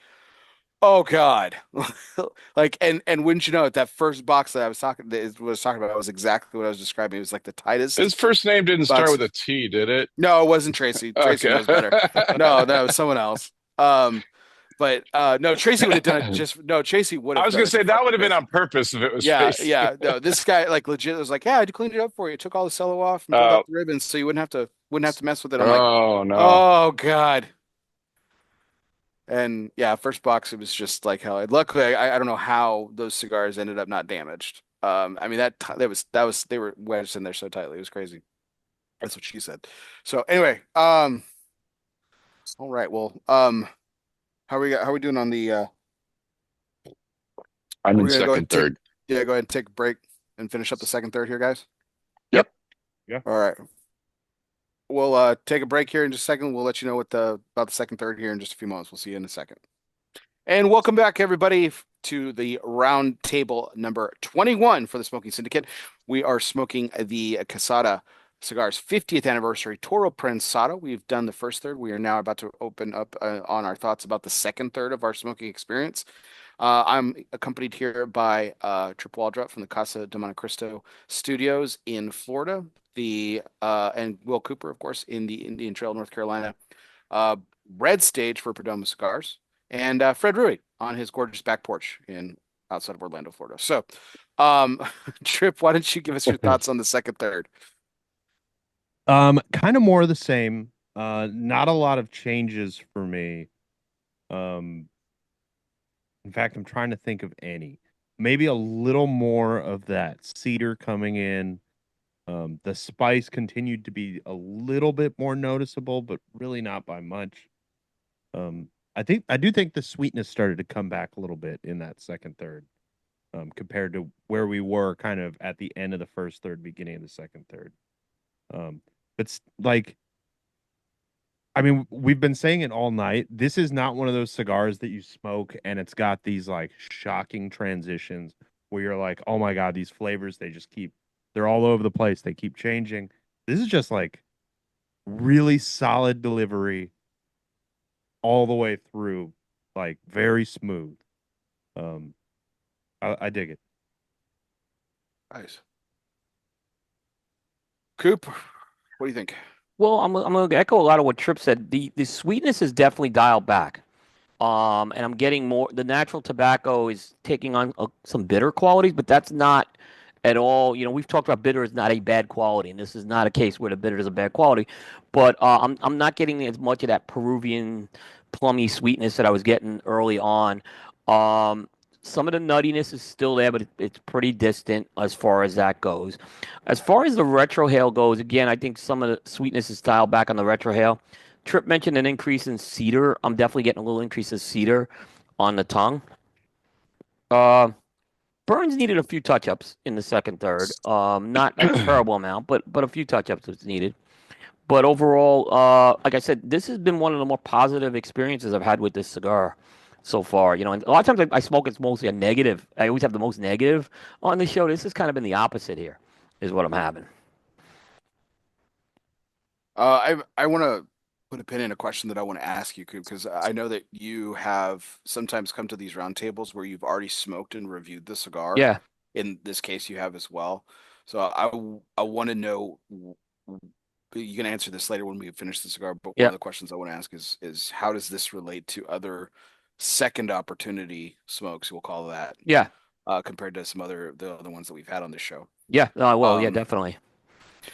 oh God. Like and wouldn't you know it, that first box that I was talking about was exactly what I was describing. It was like the tightest his first name didn't start box. with a T, did it? No, it wasn't Tracy. Tracy Okay. knows better. No, it was someone else. But no, Tracy would have done it just no, Tracy would I have was done gonna it to say that fuck would with have been Tracy. on purpose if it was Yeah, Tracy. yeah. No, this guy like legit was like, yeah, I cleaned it up for you. Took all the cello off and pulled Uh, out the ribbons so you wouldn't have to mess with it. I'm like, oh no. oh God. And yeah, first box it was just like hell. Luckily, I don't know how those cigars ended up not damaged. I mean that was they were wedged in there so tightly. It was crazy. That's what she said. So anyway, all right. Well, how are we doing on the I'm are in we gonna go ahead second, and take third. yeah, go ahead and take a break and finish up the second third here, guys? Yep. Yeah. All right. We'll take a break here in just a second. We'll let you know about the second third here in just a few moments. We'll see you in a second. And welcome back, everybody, to the round table number 21 for the Smoking Syndicate. We are smoking the Quesada Cigars 50th anniversary Toro Prensado. We've done the first third. We are now about to open up on our thoughts about the second third of our smoking experience. I'm accompanied here by Trip Waldrop from the Casa de Monte Cristo Studios in Florida, and Will Cooper, of course, in the Indian Trail, North Carolina. Red Stage for Perdomo Cigars, and Fred Rewey on his gorgeous back porch outside of Orlando, Florida. So, Trip, why don't you give us your thoughts on the second third? Kind of more of the same. Not a lot of changes for me. Um, in fact, I'm trying to think of any. Maybe a little more of that cedar coming in. The spice continued to be a little bit more noticeable, but really not by much. I do think the sweetness started to come back a little bit in that second third, compared to where we were kind of at the end of the first third, beginning of the second third. But like, I mean, we've been saying it all night. This is not one of those cigars that you smoke and it's got these like shocking transitions where you're like, oh my God, these flavors, they're all over the place. They keep changing. This is just like really solid delivery all the way through, like very smooth. Um, I dig it. Nice. Coop, what do you think? Well, I'm going to echo a lot of what Tripp said. The sweetness is definitely dialed back. And I'm getting more. The natural tobacco is taking on some bitter qualities, but that's not at all. You know, we've talked about bitter is not a bad quality, and this is not a case where the bitter is a bad quality. But I'm not getting as much of that Peruvian plummy sweetness that I was getting early on. Some of the nuttiness is still there, but it's pretty distant as far as that goes. As far as the retrohale goes, again, I think some of the sweetness is dialed back on the retrohale. Trip mentioned an increase in cedar. I'm definitely getting a little increase in cedar on the tongue. Uh, Burns needed a few touch-ups in the second third. Not a terrible amount, but a few touch-ups was needed. But overall, like I said, this has been one of the more positive experiences I've had with this cigar so far. You know, and a lot of times I smoke, it's mostly a negative. I always have the most negative on the show. This has kind of been the opposite here, is what I'm having. I want to put a pin in a question that I want to ask you, because I know that you have sometimes come to these roundtables where you've already smoked and reviewed the cigar. Yeah. In this case, you have as well. So I want to know. You can answer this later when we finish the cigar, but one Yeah. of the questions I want to ask is how does this relate to other second opportunity smokes? We'll call that. Yeah. Compared to the other ones that we've had on this show. Yeah. No, well, yeah, Um, definitely.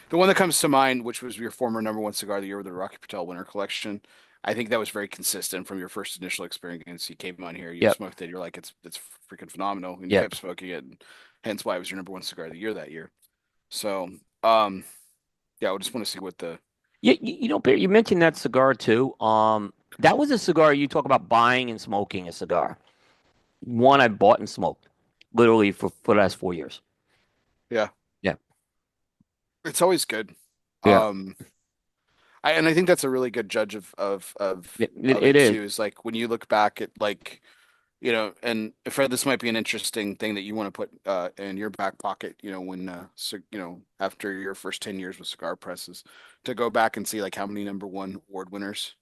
The one that comes to mind, which was your former #1 cigar of the year with the Rocky Patel Winter Collection, I think that was very consistent from your first initial experience. You came on here, you Yep. smoked it, you're like, it's freaking phenomenal, and you Yep. kept smoking it, and hence why it was your #1 cigar of the year that year. So, yeah, I just want to see what the Yeah, you know, Barry, you mentioned that cigar too. That was a cigar you talk about buying and smoking a cigar. One I bought and smoked, literally for the last 4 years. Yeah. Yeah. It's always good. Yeah. I think that's a really good judge of It is. too. Is like when you look back at like, and Fred, this might be an interesting thing that you want to put in your back pocket. When after your first 10 years with cigar presses, to go back and see like how many #1 award winners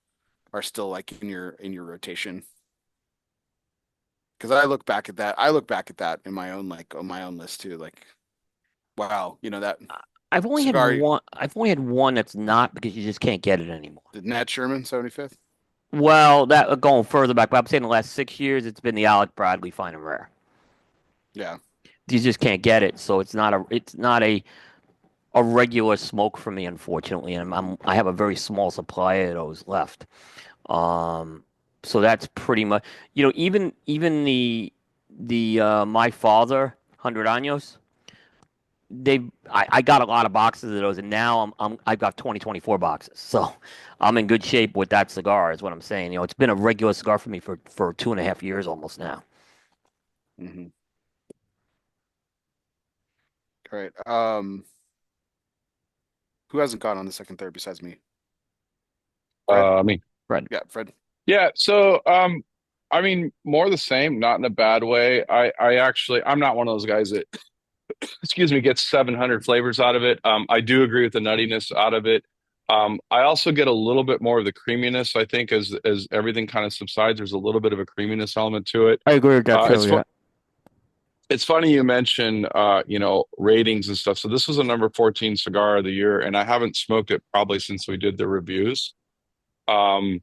are still like in your rotation. Because I look back at that. I look back at that in my own like on my own list too. Like, wow, that I've only cigar. had one. I've only had one that's not because you just can't get it anymore. The Nat Sherman 75th. Well, that going further back, but I'm saying the last 6 years, it's been the Alec Bradley Fine and Rare. Yeah. You just can't get it, so it's not a regular smoke for me, unfortunately, and I have a very small supply of those left. So that's pretty much, even the my father 100 años. I got a lot of boxes of those, and now I've got 2024 boxes, so I'm in good shape with that cigar. Is what I'm saying. It's been a regular cigar for me for 2.5 years almost now. Mm-hmm. Great. Who hasn't gone on the second third besides me? Fred? Me. Fred. Yeah, Fred. Yeah. So, I mean, more the same, not in a bad way. I'm not one of those guys that, excuse me, gets 700 flavors out of it. I do agree with the nuttiness out of it. I also get a little bit more of the creaminess. I think as everything kind of subsides, there's a little bit of a creaminess element to it. I agree with that too. Yeah. It's funny you mention, ratings and stuff. So this was a #14 cigar of the year, and I haven't smoked it probably since we did the reviews. And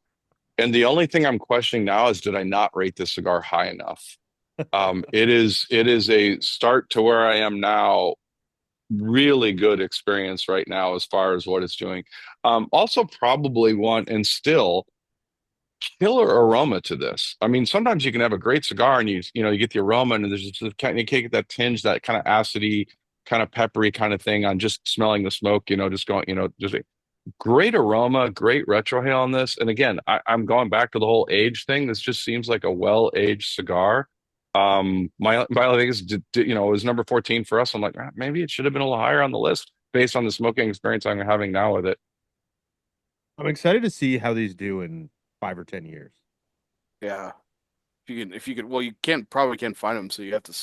the only thing I'm questioning now is, did I not rate this cigar high enough? It is a start to where I am now. Really good experience right now as far as what it's doing. Also probably one and still killer aroma to this. I mean, sometimes you can have a great cigar and you get the aroma and there's just you can't get that tinge, that kind of acidy, kind of peppery kind of thing on just smelling the smoke, just going, just a great aroma, great retrohale on this. And again, I'm going back to the whole age thing. This just seems like a well-aged cigar. My other thing is, it was #14 for us. I'm like, maybe it should have been a little higher on the list based on the smoking experience I'm having now with it. I'm excited to see how these do in 5 or 10 years. Yeah. If you could, well, you probably can't find them, so you have to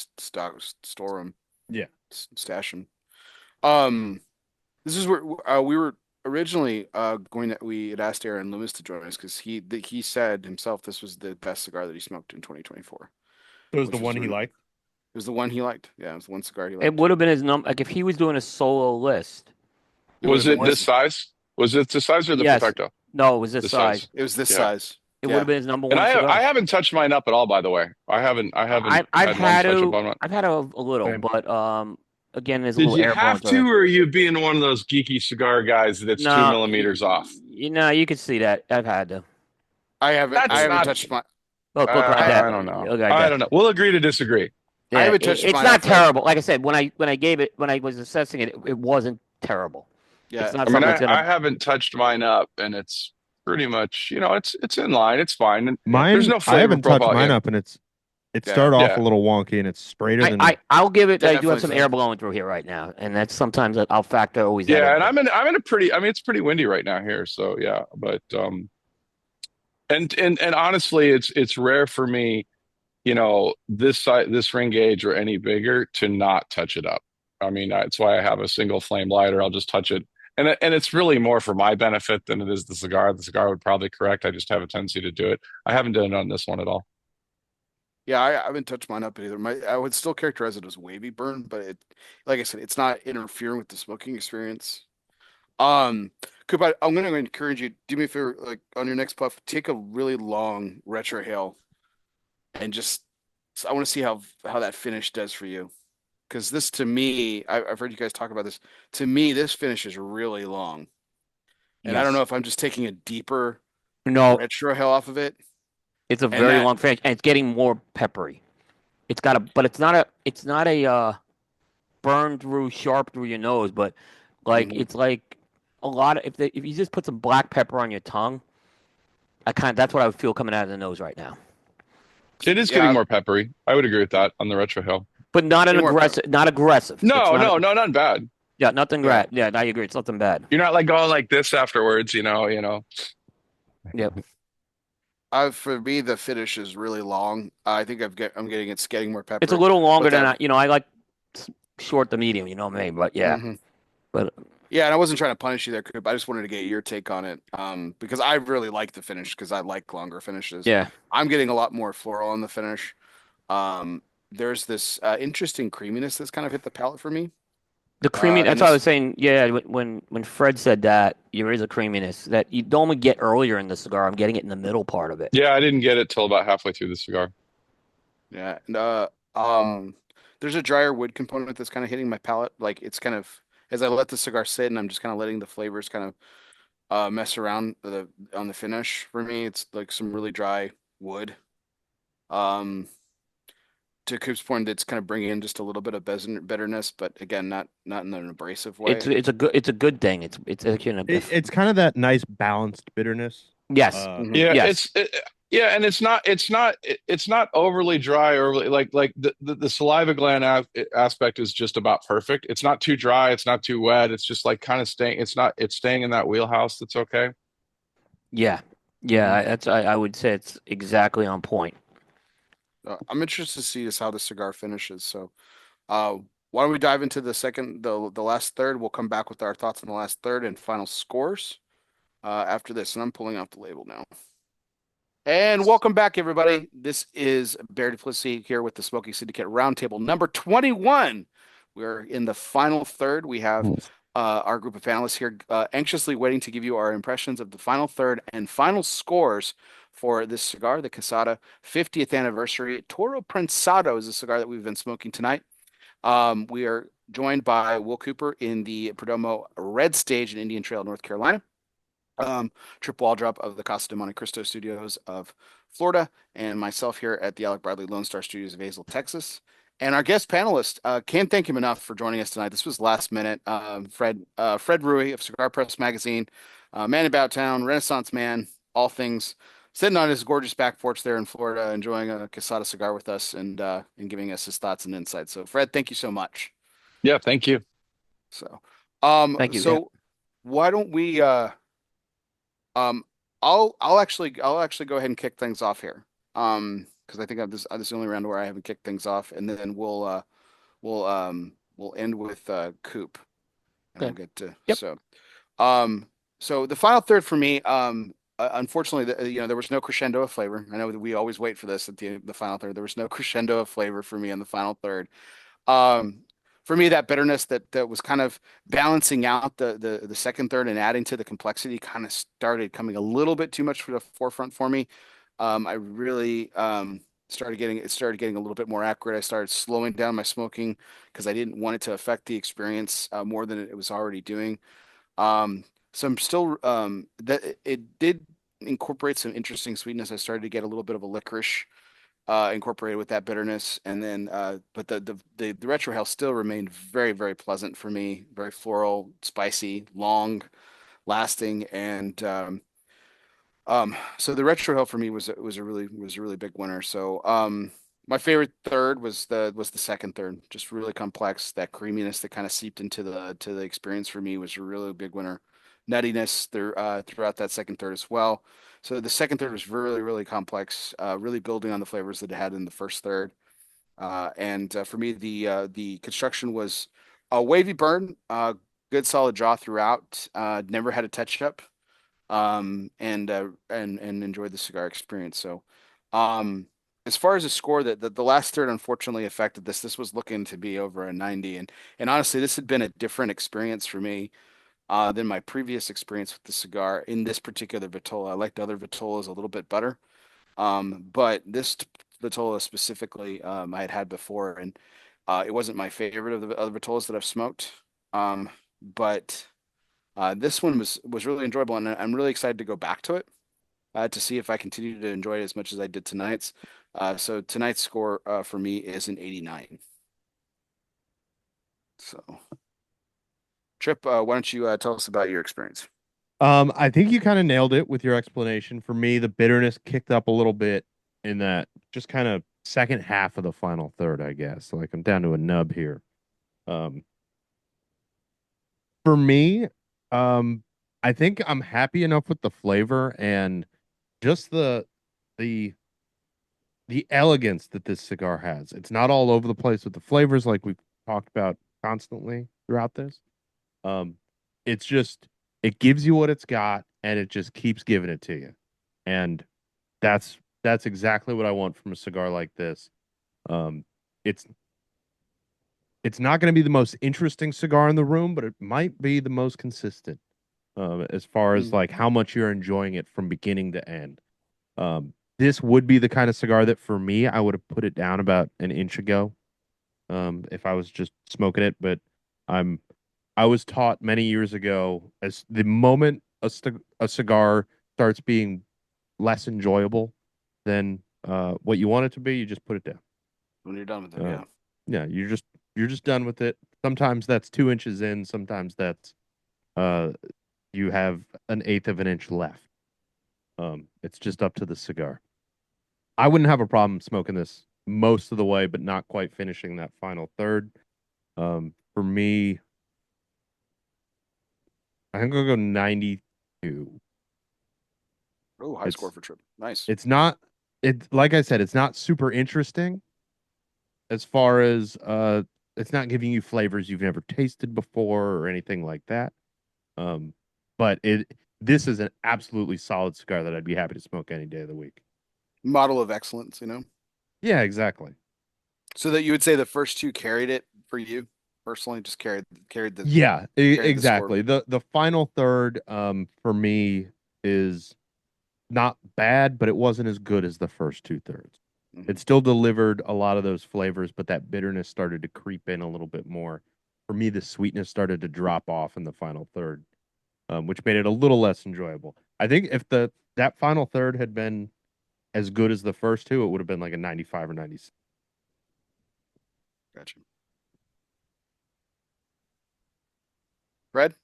store them. Yeah. Stash them. This is where we were originally we had asked Aaron Loomis to join us because he said himself this was the best cigar that he smoked in 2024. It was the one he liked? It was the one he liked. Yeah, it was the one cigar he liked. It would have been his number. Like if he was doing a solo list. Was it this size? Was it the size or the Perfecto? No, it was this size. It was this size. It would have been his #1 And cigar. I haven't touched mine up at all, by the way. I haven't I've had a little, but again, there's a Did little you air have to, or are you being one of those geeky cigar guys that's 2 millimeters off? You can see that. I've had to. I haven't touched my. Look like that. I don't know. Look I don't know. We'll agree to disagree. Yeah, I haven't touched it's mine not up, terrible. Like I said, when I was assessing it, it wasn't terrible. Yeah, it's not I haven't touched mine up, and it's pretty much, it's in line. It's fine. And there's no flavor I haven't profile touched mine up, and it started off a little wonky, and it's straighter than. I'll give it. I do have Definitely some air blowing through here right now, and that's sometimes I'll factor always. Yeah, and I'm in a pretty. I mean, it's pretty windy right now here, so yeah. But and honestly, it's rare for me, this ring gauge or any bigger to not touch it up. I mean, that's why I have a single flame lighter. I'll just touch it. and it's really more for my benefit than it is the cigar. The cigar would probably correct. I just have a tendency to do it. I haven't done it on this one at all. Yeah, I haven't touched mine up either. I would still characterize it as wavy burn, but like I said, it's not interfering with the smoking experience. Um, Coop, I'm going to encourage you, do me a favor, like on your next puff, take a really long retrohale and I want to see how that finish does for you. Because this, to me, I've heard you guys talk about this. To me, this finish is really long, and I don't know if I'm just taking a deeper No, retrohale off of it. it's a And very long finish, and it's getting more peppery. It's got but it's not a burn through, sharp through your nose, but like it's like a lot of if you just put some black pepper on your tongue, that's what I would feel coming out of the nose right now. It is getting more peppery. I would agree with that on the retrohale. But not not aggressive. No, not bad. Yeah, nothing bad. Yeah, I agree. It's nothing bad. You're not like going like this afterwards, you know. Yep. For me, the finish is really long. I think I'm getting it's getting more pepper. It's a little longer than I like short to medium. You know me, but yeah. But yeah, and I wasn't trying to punish you there, Coop. I just wanted to get your take on it, because I really like the finish because I like longer finishes. Yeah, I'm getting a lot more floral on the finish. There's this interesting creaminess that's kind of hit the palate for me. The creamy. That's what I was saying. Yeah, when Fred said that, there is a creaminess that you don't get earlier in the cigar. I'm getting it in the middle part of it. Yeah, I didn't get it till about halfway through the cigar. Yeah, and there's a drier wood component that's kind of hitting my palate. Like it's kind of as I let the cigar sit, and I'm just kind of letting the flavors kind of mess around on the finish. For me, it's like some really dry wood. To Coop's point, it's kind of bringing in just a little bit of bitterness, but again, not in an abrasive way. It's a good thing. It's actually it's kind of that nice balanced bitterness. Yes. Yeah. Yes. And it's not overly dry or like the saliva gland aspect is just about perfect. It's not too dry. It's not too wet. It's just like kind of staying. It's staying in that wheelhouse. That's okay. Yeah. Yeah. I would say it's exactly on point. I'm interested to see how the cigar finishes. So, why don't we dive into the last third? We'll come back with our thoughts on the last third and final scores after this. And I'm pulling out the label now. And welcome back, everybody. This is Bear Duplessis here with the Smoking Syndicate Roundtable number 21. We're in the final third. We have our group of panelists here anxiously waiting to give you our impressions of the final third and final scores for this cigar, the Quesada 50th anniversary. Toro Prensado is a cigar that we've been smoking tonight. We are joined by Will Cooper in the Perdomo Red Stage in Indian Trail, North Carolina. Trip Waldrop of the Casa de Monte Cristo Studios of Florida, and myself here at the Alec Bradley Lone Star Studios of Hazel, Texas. And our guest panelist, can't thank him enough for joining us tonight. This was last minute. Fred Rewey of Cigar Press magazine, man about town, Renaissance man, all things, sitting on his gorgeous back porch there in Florida, enjoying a Quesada cigar with us and giving us his thoughts and insights. So, Fred, thank you so much. Yeah, thank you. So, thank you. So, why don't we? I'll actually go ahead and kick things off here. Because I think this is the only round where I haven't kicked things off, and then we'll end with Coop, and we'll get to so the final third for me. Unfortunately, there was no crescendo of flavor. I know that we always wait for this at the final third. There was no crescendo of flavor for me on the final third. For me, that bitterness that was kind of balancing out the second third and adding to the complexity kind of started coming a little bit too much for the forefront for me. I really started getting a little bit more accurate. I started slowing down my smoking because I didn't want it to affect the experience more than it was already doing. So I'm still that it did incorporate some interesting sweetness. I started to get a little bit of a licorice incorporated with that bitterness, and then but the retrohale still remained very, very pleasant for me, very floral, spicy, long lasting, and so the retrohale for me was a really big winner. So my favorite third was the second third, just really complex. That creaminess that kind of seeped into the experience for me was a really big winner. Nuttiness throughout that second third as well. So the second third was really, really complex, really building on the flavors that it had in the first third. And for me, the construction was a wavy burn, good solid draw throughout. Never had a touch up. And enjoyed the cigar experience. So, as far as a score, that the last third unfortunately affected this. This was looking to be over a 90, and honestly, this had been a different experience for me than my previous experience with the cigar in this particular Vitola. I liked other Vitolas a little bit better, but this Vitola specifically, I had before, and it wasn't my favorite of the other Vitolas that I've smoked. But this one was really enjoyable, and I'm really excited to go back to it to see if I continue to enjoy it as much as I did tonight's. So tonight's score for me is an 89. So, Trip, why don't you tell us about your experience? I think you kind of nailed it with your explanation. For me, the bitterness kicked up a little bit in that just kind of second half of the final third, I guess. Like I'm down to a nub here. For me, I think I'm happy enough with the flavor and just the elegance that this cigar has. It's not all over the place with the flavors like we've talked about constantly throughout this. It's just it gives you what it's got and it just keeps giving it to you. And that's exactly what I want from a cigar like this. It's not going to be the most interesting cigar in the room, but it might be the most consistent as far as like how much you're enjoying it from beginning to end. This would be the kind of cigar that for me, I would have put it down about an inch ago if I was just smoking it. But I was taught many years ago as the moment a cigar starts being less enjoyable than what you want it to be, you just put it down. When you're done with it, yeah. Yeah, you're just done with it. Sometimes that's 2 inches in. Sometimes that's you have an eighth of an inch left. It's just up to the cigar. I wouldn't have a problem smoking this most of the way, but not quite finishing that final third. For me, I think I'll go 92. Oh, high score for Trip. Nice. It's not like I said, it's not super interesting as far as it's not giving you flavors you've never tasted before or anything like that. But this is an absolutely solid cigar that I'd be happy to smoke any day of the week. Model of excellence, Yeah, exactly. So that you would say the first two carried it for you personally, just carried the Yeah, exactly. The The final third for me is not bad, but it wasn't as good as the first two thirds. It still delivered a lot of those flavors, but that bitterness started to creep in a little bit more. For me, the sweetness started to drop off in the final third, which made it a little less enjoyable. I think if that final third had been as good as the first two, it would have been like a 95 or 96. Gotcha. Fred?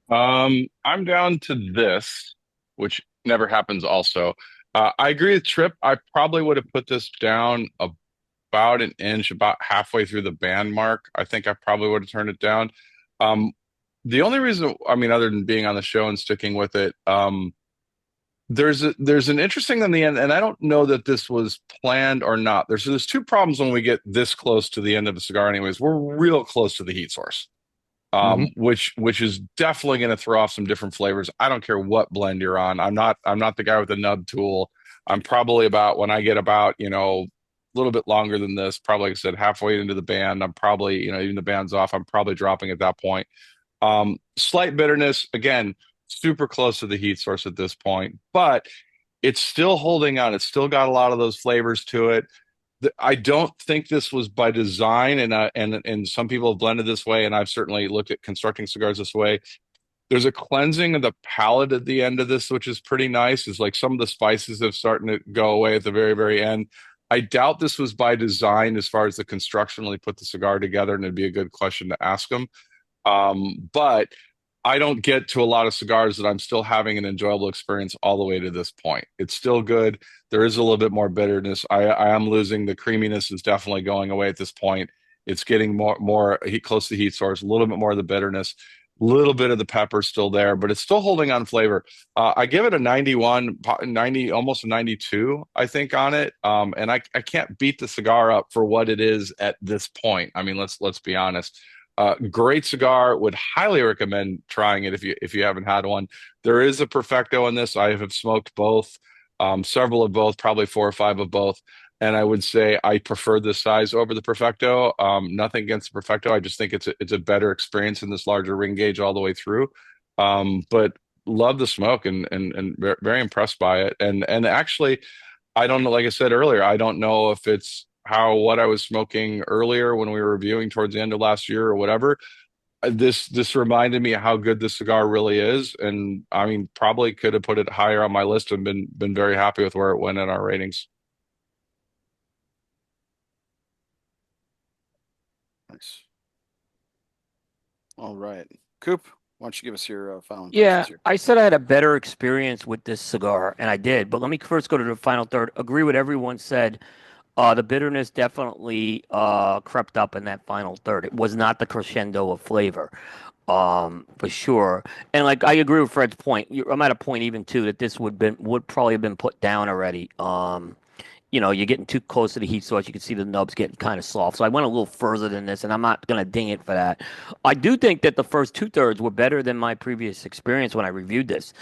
I'm down to this, which never happens also. I agree with Trip. I probably would have put this down about an inch, about halfway through the band mark. I think I probably would have turned it down. The only reason, I mean, other than being on the show and sticking with it, there's an interesting in the end, and I don't know that this was planned or not. There's two problems when we get this close to the end of the cigar. Anyways, we're real close to the heat source, which is definitely going to throw off some different flavors. I don't care what blend you're on. I'm not the guy with the nub tool. I'm probably about when I get about a little bit longer than this. Probably like I said, halfway into the band. I'm probably even the band's off. I'm probably dropping at that point. Slight bitterness again. Super close to the heat source at this point, but it's still holding on. It's still got a lot of those flavors to it. I don't think this was by design, and some people have blended this way, and I've certainly looked at constructing cigars this way. There's a cleansing of the palate at the end of this, which is pretty nice. It's like some of the spices have starting to go away at the very, very end. I doubt this was by design as far as the construction when they put the cigar together, and it'd be a good question to ask them. But I don't get to a lot of cigars that I'm still having an enjoyable experience all the way to this point. It's still good. There is a little bit more bitterness. I am losing the creaminess is definitely going away at this point. It's getting more heat, close to the heat source, a little bit more of the bitterness, a little bit of the pepper still there, but it's still holding on flavor. I give it a 91, 90, almost a 92, I think, on it. And I can't beat the cigar up for what it is at this point. I mean, let's be honest. Great cigar. Would highly recommend trying it if you haven't had one. There is a Perfecto in this. I have smoked both, several of both, probably 4 or 5 of both. And I would say I prefer this size over the Perfecto. Nothing against the Perfecto. I just think it's a better experience in this larger ring gauge all the way through. But love the smoke and very impressed by it. And actually, I don't know, like I said earlier, I don't know if it's what I was smoking earlier when we were reviewing towards the end of last year or whatever. This reminded me of how good this cigar really is. And I mean, probably could have put it higher on my list and been very happy with where it went in our ratings. Nice. All right. Coop, why don't you give us your final Yeah, impressions here? I said I had a better experience with this cigar, and I did. But let me first go to the final third. Agree with everyone said. The bitterness definitely crept up in that final third. It was not the crescendo of flavor, for sure. And like I agree with Fred's point. I'm at a point even too that this would probably have been put down already. You're getting too close to the heat source. You can see the nubs getting kind of soft. So I went a little further than this, and I'm not going to ding it for that. I do think that the first 2/3 were better than my previous experience when I reviewed this.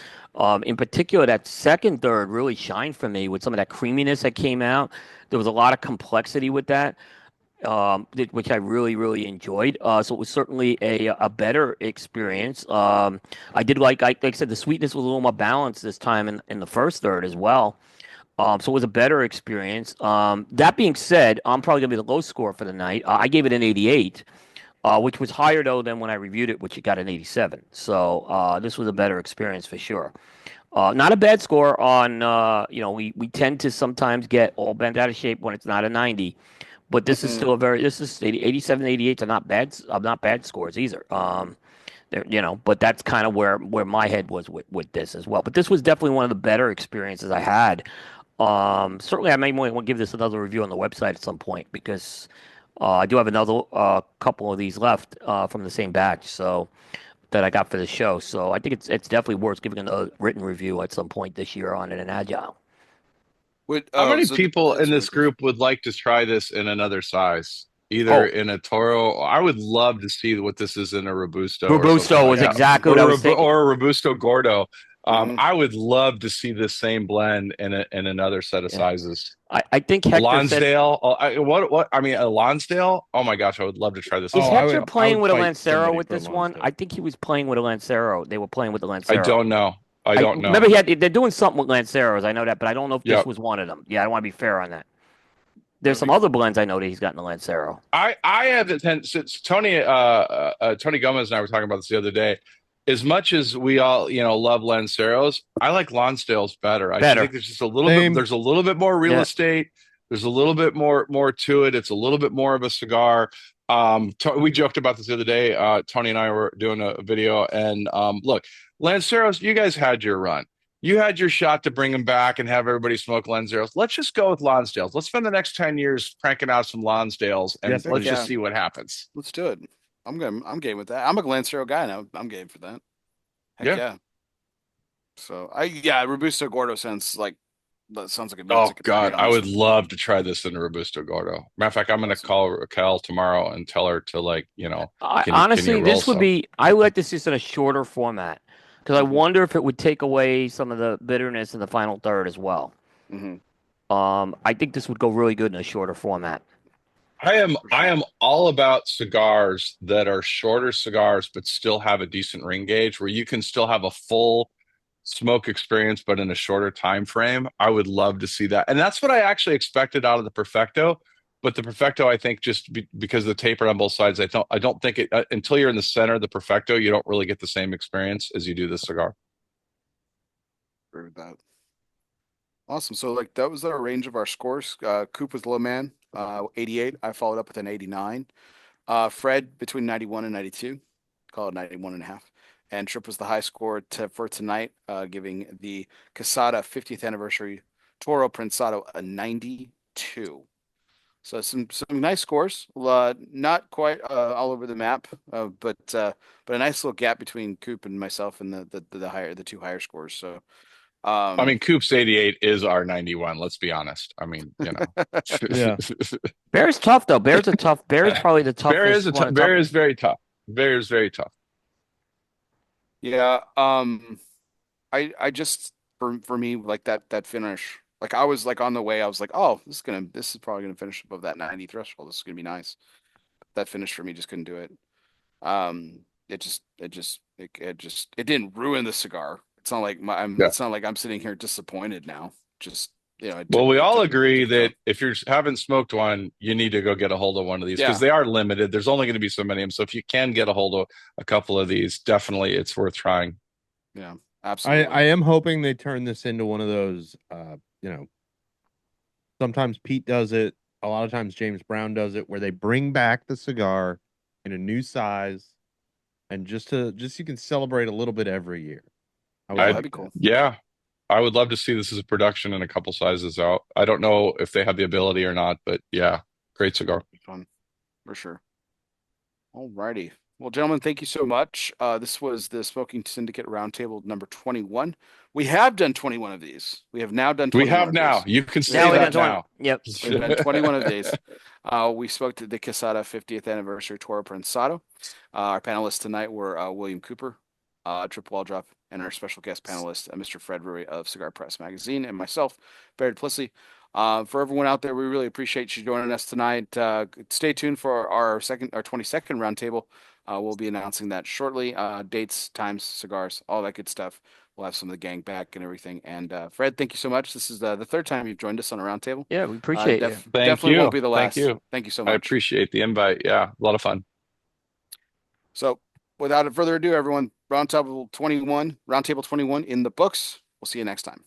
In particular, that second third really shined for me with some of that creaminess that came out. There was a lot of complexity with that, which I really, really enjoyed. So it was certainly a better experience. I did like I said, the sweetness was a little more balanced this time in the first third as well. So it was a better experience. That being said, I'm probably going to be the low score for the night. I gave it an 88, which was higher, though, than when I reviewed it, which it got an 87. So this was a better experience for sure. Not a bad score on, we tend to sometimes get all bent out of shape when it's not a 90. But this is still this is 87, 88 are not bad scores either. But that's kind of where my head was with this as well. But this was definitely one of the better experiences I had. Certainly, I may want to give this another review on the website at some point because I do have another couple of these left from the same batch, so that I got for the show. So I think it's definitely worth giving a written review at some point this year on it in Agile. How many people in this group would like to try this in another size? Either in a Toro, I would love to see what this is in a Robusto. Robusto was exactly what I was thinking. Or a Robusto Gordo. I would love to see this same blend in another set of sizes. I think Hector Lonsdale. A Lonsdale. Oh my gosh, I would love to try this. Is Hector playing with a Lancero with this one? I think he was playing with a Lancero. They were playing with the Lancero. I don't know. I don't know. Remember, they're doing something with Lanceros. I know that, but I don't know if this was one of them. Yeah, I want to be fair on that. There's some other blends I know that he's got in the Lancero. I have since Tony Gomez and I were talking about this the other day. As much as we all love Lanceros, I like Lonsdales better. I think there's just a little bit. There's a little bit more real estate. There's a little bit more to it. It's a little bit more of a cigar. We joked about this the other day. Tony and I were doing a video, and look, Lanceros, you guys had your run. You had your shot to bring them back and have everybody smoke Lanceros. Let's just go with Lonsdales. Let's spend the next 10 years cranking out some Lonsdales, and let's just see what happens. Let's do it. I'm game with that. I'm a Lancero guy now. I'm game for that. Heck yeah. So Robusto Gordo sounds like a Oh God, I would love to try this in a Robusto Gordo. Matter of fact, I'm going to call Raquel tomorrow and tell her to honestly, this would be. I would like to see this in a shorter format because I wonder if it would take away some of the bitterness in the final third as well. I think this would go really good in a shorter format. I am all about cigars that are shorter cigars but still have a decent ring gauge where you can still have a full smoke experience but in a shorter time frame. I would love to see that. And that's what I actually expected out of the Perfecto. But the Perfecto, I think, because of the taper on both sides, I don't think it until you're in the center of the Perfecto, you don't really get the same experience as you do this cigar. Agree with that. Awesome. So that was our range of our scores. Coop was low man, 88. I followed up with an 89. Fred between 91 and 92. Call it 91 and a half. And Trip was the high score for tonight, giving the Quesada 50th anniversary Toro Prensado a 92. So some nice scores. Not quite all over the map, but a nice little gap between Coop and myself and the two higher scores. So. Coop's 88 is our 91. Let's be honest. Bear's tough though. Bear's probably the toughest. Bear is very tough. Very, very tough. Yeah. I just for me like that finish. Like I was like on the way, I was like, oh, this is probably gonna finish above that 90 threshold. This is gonna be nice. That finish for me just couldn't do it. It didn't ruin the cigar. It's not like Yeah. it's not like I'm sitting here disappointed now. Just Well, we all agree it that took- if you haven't smoked one, you need to go get a hold of one of these because Yeah. they are limited. There's only going to be so many of them. So if you can get a hold of a couple of these, definitely it's worth trying. Yeah, absolutely. I am hoping they turn this into one of those, sometimes Pete does it. A lot of times James Brown does it, where they bring back the cigar in a new size, and just you can celebrate a little bit every year. I would Yeah, like that'd be that. cool. Yeah, I would love to see this as a production and a couple sizes out. I don't know if they have the ability or not, but yeah, great cigar. Fun for sure. All righty. Well, gentlemen, thank you so much. This was the Smoking Syndicate Roundtable number 21. We have done 21 of these. We have now done We 21 have of now. these. You can say Now we that got 20. now. Yep. We've done 21 of these. We spoke to the Quesada 50th anniversary Toro Prensado. Our panelists tonight were William Cooper, Trip Waldrop, and our special guest panelist, Mr. Fred Rewey of Cigar Press Magazine, and myself, Barry Plissy. For everyone out there, we really appreciate you joining us tonight. Stay tuned for our 22nd roundtable. We'll be announcing that shortly. Dates, times, cigars, all that good stuff. We'll have some of the gang back and everything. And Fred, thank you so much. This is the third time you've joined us on a roundtable. Yeah, we appreciate you. Thank Definitely you. won't be the Thank last. you. Thank you so I much. appreciate the invite. Yeah, a lot of fun. So, without further ado, everyone, roundtable 21 in the books. We'll see you next time.